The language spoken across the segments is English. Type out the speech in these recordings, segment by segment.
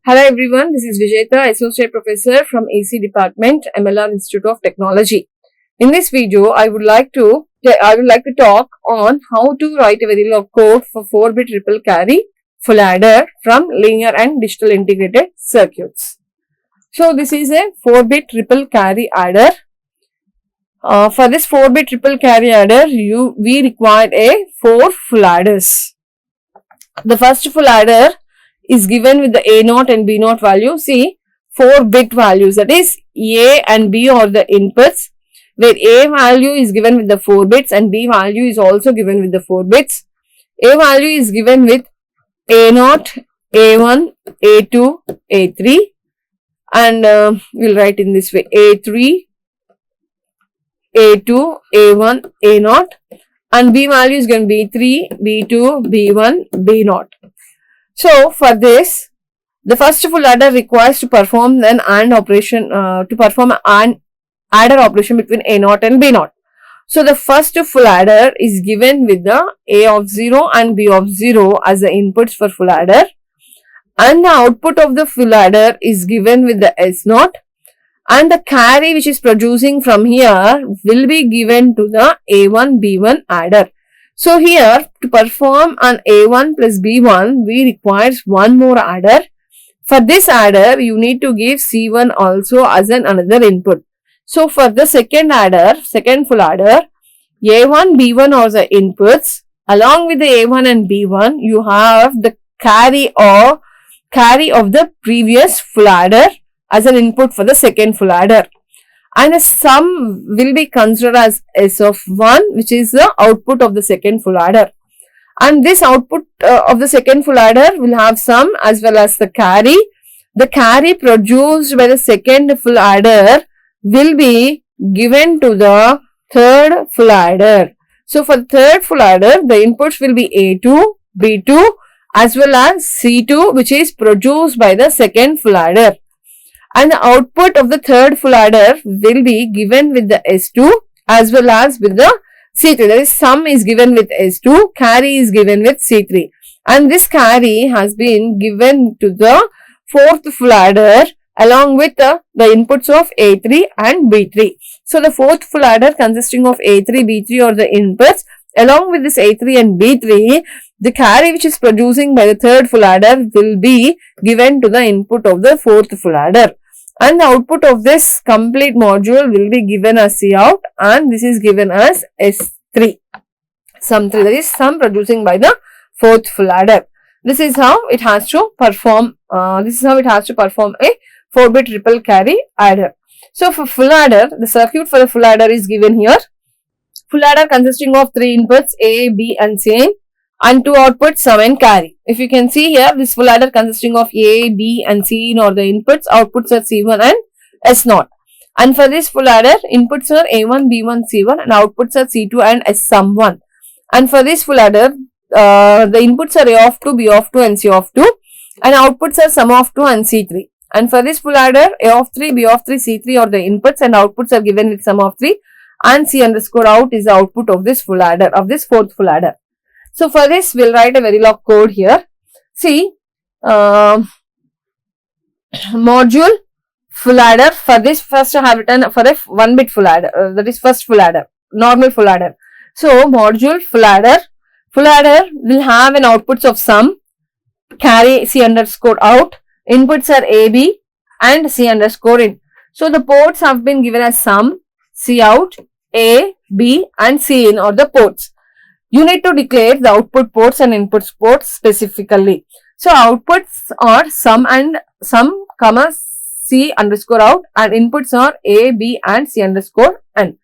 Hello everyone, this is Vijayta, Associate Professor from AC Department, MLR Institute of Technology. In this video, I would like to talk on how to write a Verilog code for 4-bit triple carry full adder from linear and digital integrated circuits. So this is a 4-bit triple carry adder. For this 4-bit triple carry adder, we required 4 full adders. The first full adder is given with the A0 and B0 value. See, 4 bit values, that is A and B are the inputs, where A value is given with the 4 bits and B value is also given with the 4 bits. A value is given with A0, A1, A2, A3, and we'll write in this way: A3, A2, A1, A0, and B value is going to be B3, B2, B1, B0. So for this, the first full adder requires to perform an AND operation, an adder operation between A0 and B0. So the first full adder is given with the A of 0 and B of 0 as the inputs for full adder, and the output of the full adder is given with the S0, and the carry which is producing from here will be given to the A1 B1 adder. So here, to perform an A1 plus B1, we require one more adder. For this adder, you need to give C1 also as another input. So for the second full adder, A1, B1 are the inputs. Along with the A1 and B1, you have the carry of the previous full adder as an input for the second full adder. And the sum will be considered as S of 1, which is the output of the second full adder. And this output of the second full adder will have sum as well as the carry. The carry produced by the second full adder will be given to the third full adder. So for the third full adder, the inputs will be A2, B2 as well as C2, which is produced by the second full adder. And the output of the third full adder will be given with the S2 as well as with the C3. That is, sum is given with S2, carry is given with C3. And this carry has been given to the fourth full adder along with the inputs of A3 and B3. So the fourth full adder consisting of A3, B3 are the inputs. Along with this A3 and B3, the carry which is producing by the third full adder will be given to the input of the fourth full adder. And the output of this complete module will be given as Cout, and this is given as S3. Sum 3, that is sum producing by the fourth full adder. This is how it has to perform. A 4-bit triple carry adder. So for full adder, the circuit for the full adder is given here. Full adder consisting of 3 inputs A, B, and C, and 2 outputs, sum and carry. If you can see here, this full adder consisting of A, B, and C are the inputs, outputs are C1 and S0. And for this full adder, inputs are A1, B1, C1, and outputs are C2 and S sum 1. And for this full adder, the inputs are A of 2, B of 2, and C of 2, and outputs are sum of 2 and C3. And for this full adder, A of 3, B of 3, C3 are the inputs, and outputs are given with sum of 3, and C underscore out is the output of this full adder, of this fourth full adder. So for this, we'll write a Verilog code here. See, module full adder. For this, first I have written for a 1-bit full adder, that is first full adder, normal full adder. So module full adder. Full adder will have an outputs of sum, carry, C underscore out, inputs are A, B, and C underscore in. So the ports have been given as sum, C out, A, B, and C in are the ports. You need to declare the output ports and inputs ports specifically. So outputs are sum and sum, comma, C underscore out, and inputs are A, B, and C underscore n.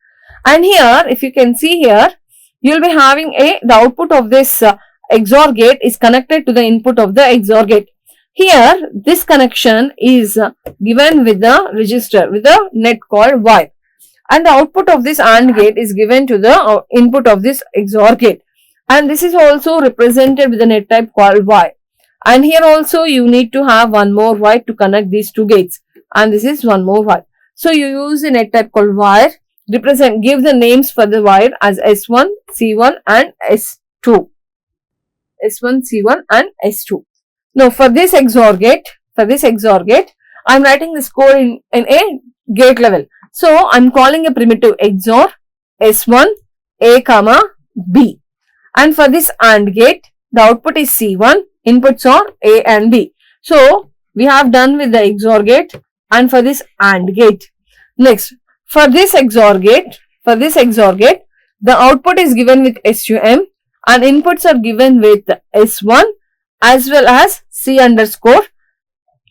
And here, if you can see here, you will be having the output of this XOR gate is connected to the input of the XOR gate. Here, this connection is given with the register, with the net called Y. And the output of this AND gate is given to the input of this XOR gate. And this is also represented with a net type called Y. And here also you need to have one more Y to connect these two gates. And this is one more Y. So you use a net type called wire. Give the names for the wire as S1, C1 and S2. S1, C1 and S2. Now for this XOR gate, for this XOR gate, I'm writing this code in a gate level. So I'm calling a primitive XOR S1 A comma B. And for this AND gate, the output is C1, inputs are A and B. So we have done with the XOR gate and for this AND gate. Next, for this XOR gate, the output is given with SUM and inputs are given with S1 as well as C underscore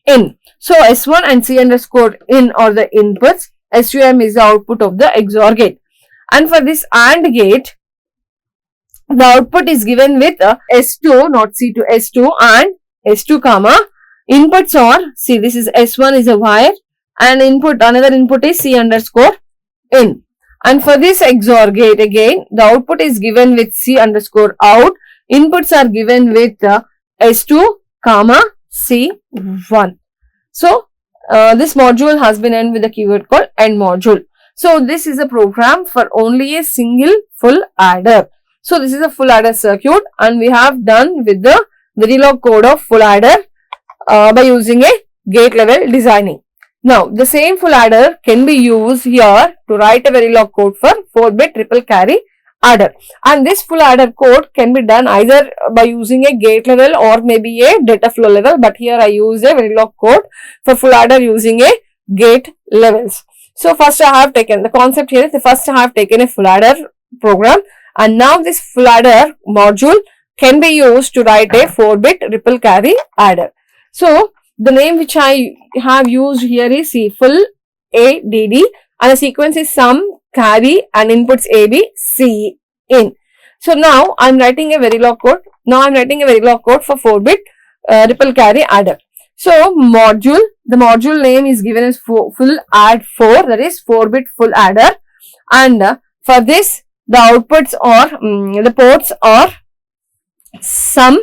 in. So S1 and C underscore in are the inputs, SUM is the output of the XOR gate. And for this AND gate, the output is given with S2, not C2, S2 and S2 comma. Inputs are, see this is S1 is a wire and another input is C underscore in. And for this XOR gate again, the output is given with C underscore out. Inputs are given with S2 comma C1. So this module has been ended with a keyword called end module. So this is a program for only a single full adder. So this is a full adder circuit and we have done with the Verilog code of full adder by using a gate level designing. Now the same full adder can be used here to write a Verilog code for 4-bit triple carry adder, and this full adder code can be done either by using a gate level or maybe a data flow level, but here I use a Verilog code for full adder using a gate levels. So first I have taken the concept here is first I have taken a full adder program, and now this full adder module can be used to write a 4-bit triple carry adder. So the name which I have used here is full ADD and the sequence is sum, carry and inputs AB, C in. So now I am writing a Verilog code. For 4-bit triple carry adder. So module, the module name is given as full add 4, that is 4-bit full adder, and for this the outputs are the ports are sum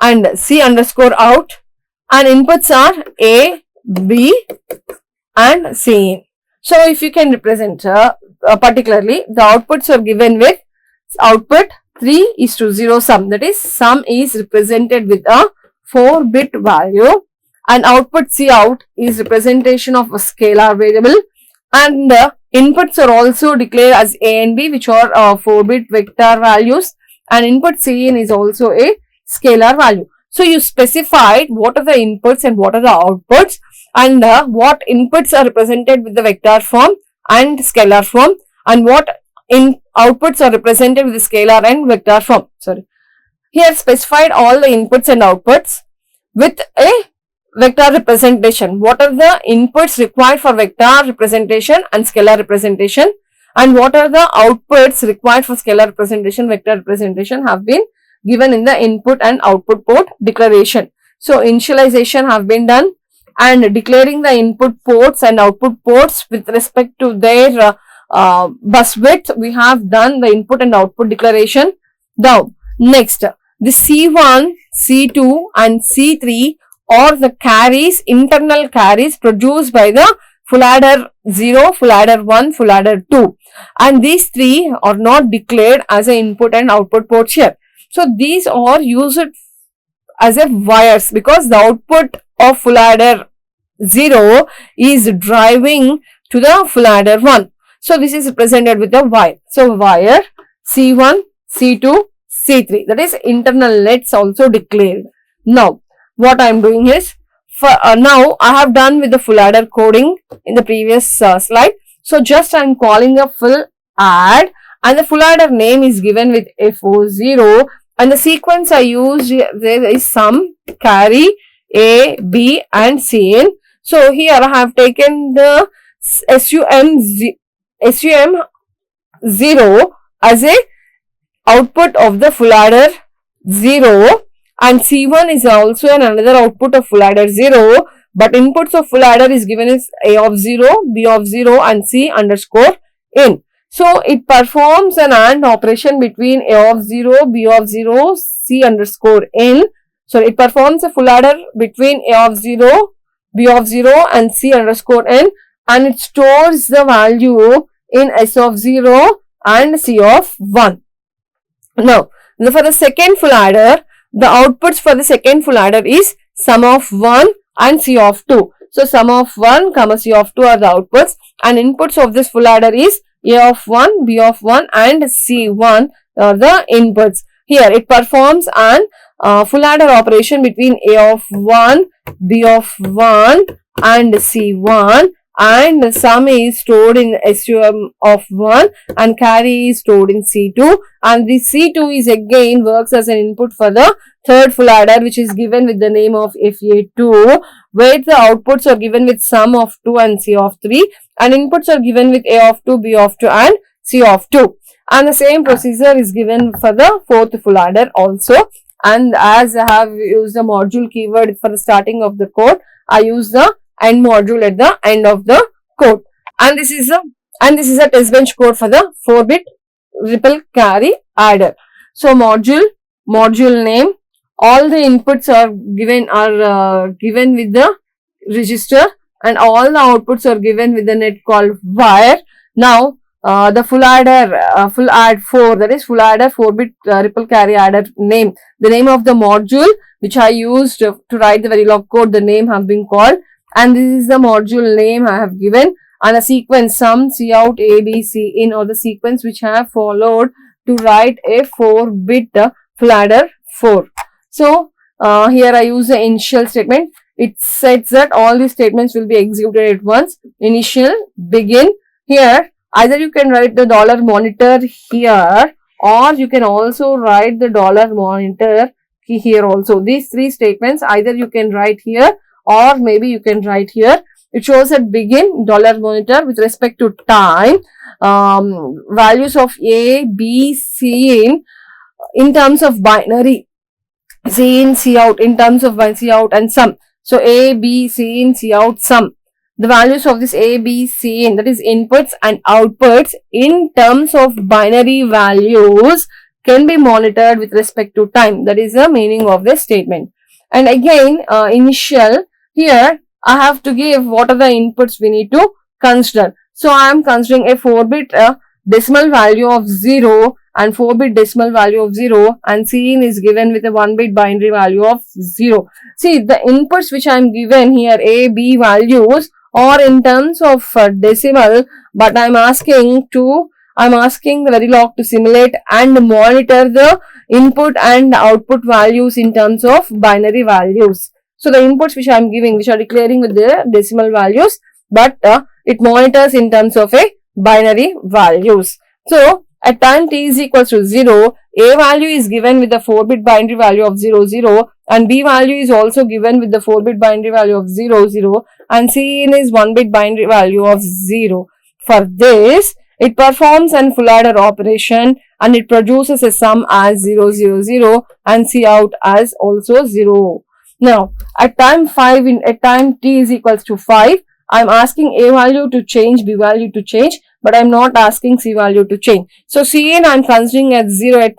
and C underscore out, and inputs are A, B and C in. So if you can represent particularly the outputs are given with output 3:0 sum, that is sum is represented with a 4-bit value and output C out is representation of a scalar variable, and inputs are also declared as A and B, which are 4-bit vector values, and input C in is also a scalar value. So you specified what are the inputs and what are the outputs, and what inputs are represented with the vector form and scalar form, and what outputs are represented with the scalar and vector form. Here specified all the inputs and outputs with a vector representation. What are the inputs required for vector representation and scalar representation, and what are the outputs required for scalar representation, vector representation have been given in the input and output port declaration. So initialization have been done, and declaring the input ports and output ports with respect to their bus width, we have done the input and output declaration. Now next, the C1, C2 and C3 are the carries, internal carries produced by the full adder 0, full adder 1, full adder 2, and these three are not declared as an input and output ports here. So these are used as a wires because the output of full adder 0 is driving to the full adder 1. So this is represented with a wire. So wire C1, C2, C3, that is internal nets also declared. Now what I am doing is, for now I have done with the full adder coding in the previous slide. So just I am calling a full add, and the full adder name is given with FO0, and the sequence I used there is sum, carry, A, B and C in. So here I have taken the SUM 0 as a output of the full adder 0, and C1 is also another output of full adder 0, but inputs of full adder is given as A of 0, B of 0 and C underscore in. So it performs an AND operation between A of 0, B of 0, C underscore in. So it performs a full adder between A of 0, B of 0 and C underscore in, and it stores the value in S of 0 and C of 1. Now for the second full adder, the outputs for the second full adder is sum of 1 and C of 2. So sum of 1 comma C of 2 are the outputs, and inputs of this full adder is A of 1, B of 1 and C1 are the inputs. Here it performs an full adder operation between A of 1, B of 1 and C1, and sum is stored in SUM of 1 and carry is stored in C2, and the C2 is again works as an input for the third full adder, which is given with the name of FA2, where the outputs are given with sum of 2 and C of 3, and inputs are given with A of 2, B of 2 and C of 2. And the same procedure is given for the fourth full adder also. And as I have used the module keyword for the starting of the code, I use the end module at the end of the code. And this is a test bench code for the 4-bit ripple carry adder. So module name, all the inputs are given with the register, and all the outputs are given with the net called wire. Now the full add 4, that is full adder 4-bit ripple carry adder name, the name of the module which I used to write the Verilog code, the name have been called, and this is the module name I have given, and a sequence sum, cout, A, B, C in, or the sequence which I have followed to write a 4-bit full adder 4. So here I use the initial statement. It says that all these statements will be executed at once. Initial, begin. Here either you can write the $monitor here, or you can also write the $monitor here also. These three statements either you can write here or maybe you can write here. It shows that begin $monitor with respect to time, values of A, B, C in terms of binary, C in, C out in terms of C out, and sum. So A, B, C in, C out, sum. The values of this A, B, C in, that is inputs and outputs in terms of binary values, can be monitored with respect to time. That is the meaning of this statement. And again, initial, here I have to give what are the inputs we need to consider. So I am considering a 4-bit decimal value of 0 and 4-bit decimal value of 0, and C in is given with a 1-bit binary value of 0. See, the inputs which I am given here, A, B values, or in terms of decimal, but I am asking the Verilog to simulate and monitor the input and output values in terms of binary values. So the inputs which I am giving, which are declaring with the decimal values, but it monitors in terms of a binary values. So at time t is equals to 0, A value is given with the 4-bit binary value of 0, 0, and B value is also given with the 4-bit binary value of 0, 0, and C in is 1-bit binary value of 0. For this, it performs an full adder operation and it produces a sum as 0, 0, 0 and C out as also 0. Now, at time t is equals to 5, I am asking A value to change, B value to change, but I am not asking C value to change. So C in I am considering as 0 at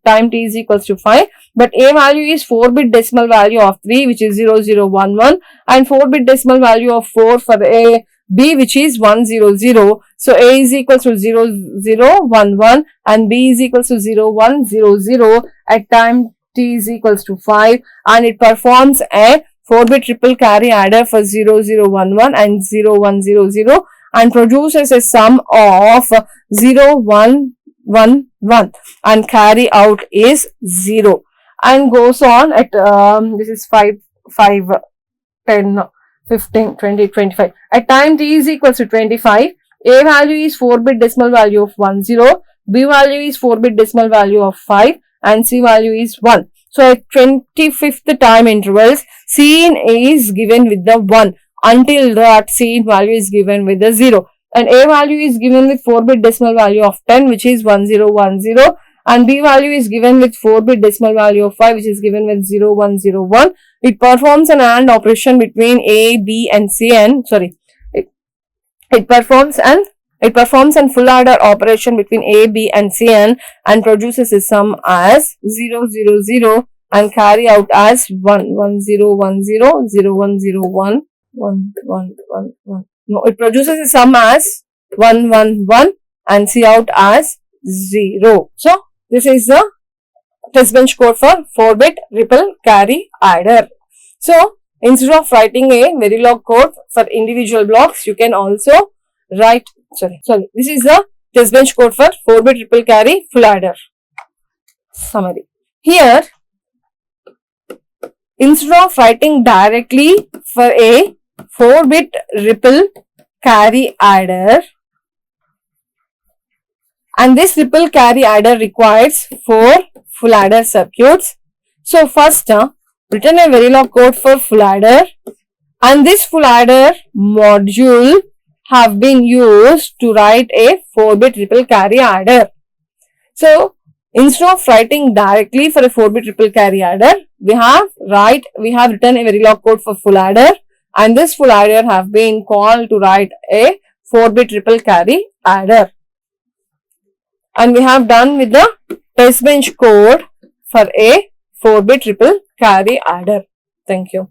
time t is equals to 5, but A value is 4-bit decimal value of 3, which is 0, 0, 1, 1, and 4-bit decimal value of 4 for A, B, which is 1, 0, 0. So A is equals to 0, 0, 1, 1, and B is equals to 0, 1, 0, 0 at time t is equals to 5, and it performs a 4-bit triple carry adder for 0, 0, 1, 1 and 0, 1, 0, 0, and produces a sum of 0, 1, 1, 1, and carry out is 0, and goes on at this is 5, 10, 15, 20, 25. At time t is equals to 25, A value is 4-bit decimal value of 10, B value is 4-bit decimal value of 5, and C value is 1. So at 25th time intervals, C in A is given with the 1 until that C in value is given with the 0. And A value is given with 4-bit decimal value of 10, which is 1010, and B value is given with 4-bit decimal value of 5, which is given with 0101. It performs an AND operation between A, B and C, and it performs an full adder operation between A, B and C and produces a sum as 0, 0, 0 and carry out as 1, 1, 0, 1, 0, 0, 1, 0, 1, 1, 1, 1, 1. No, it produces a sum as 1, 1, 1 and C out as 0. So, this is the test bench code for 4-bit ripple carry adder. So instead of writing a Verilog code for individual blocks, you can also write, this is the test bench code for 4-bit triple carry full adder. Summary. Here, instead of writing directly for a 4-bit ripple carry adder, and this ripple carry adder requires 4 full adder circuits. So first, written a Verilog code for full adder, and this full adder module have been used to write a 4-bit ripple carry adder. So instead of writing directly for a 4-bit ripple carry adder, we have written a Verilog code for full adder, and this full adder have been called to write a 4-bit ripple carry adder. And we have done with the test bench code for a 4-bit ripple carry adder. Thank you.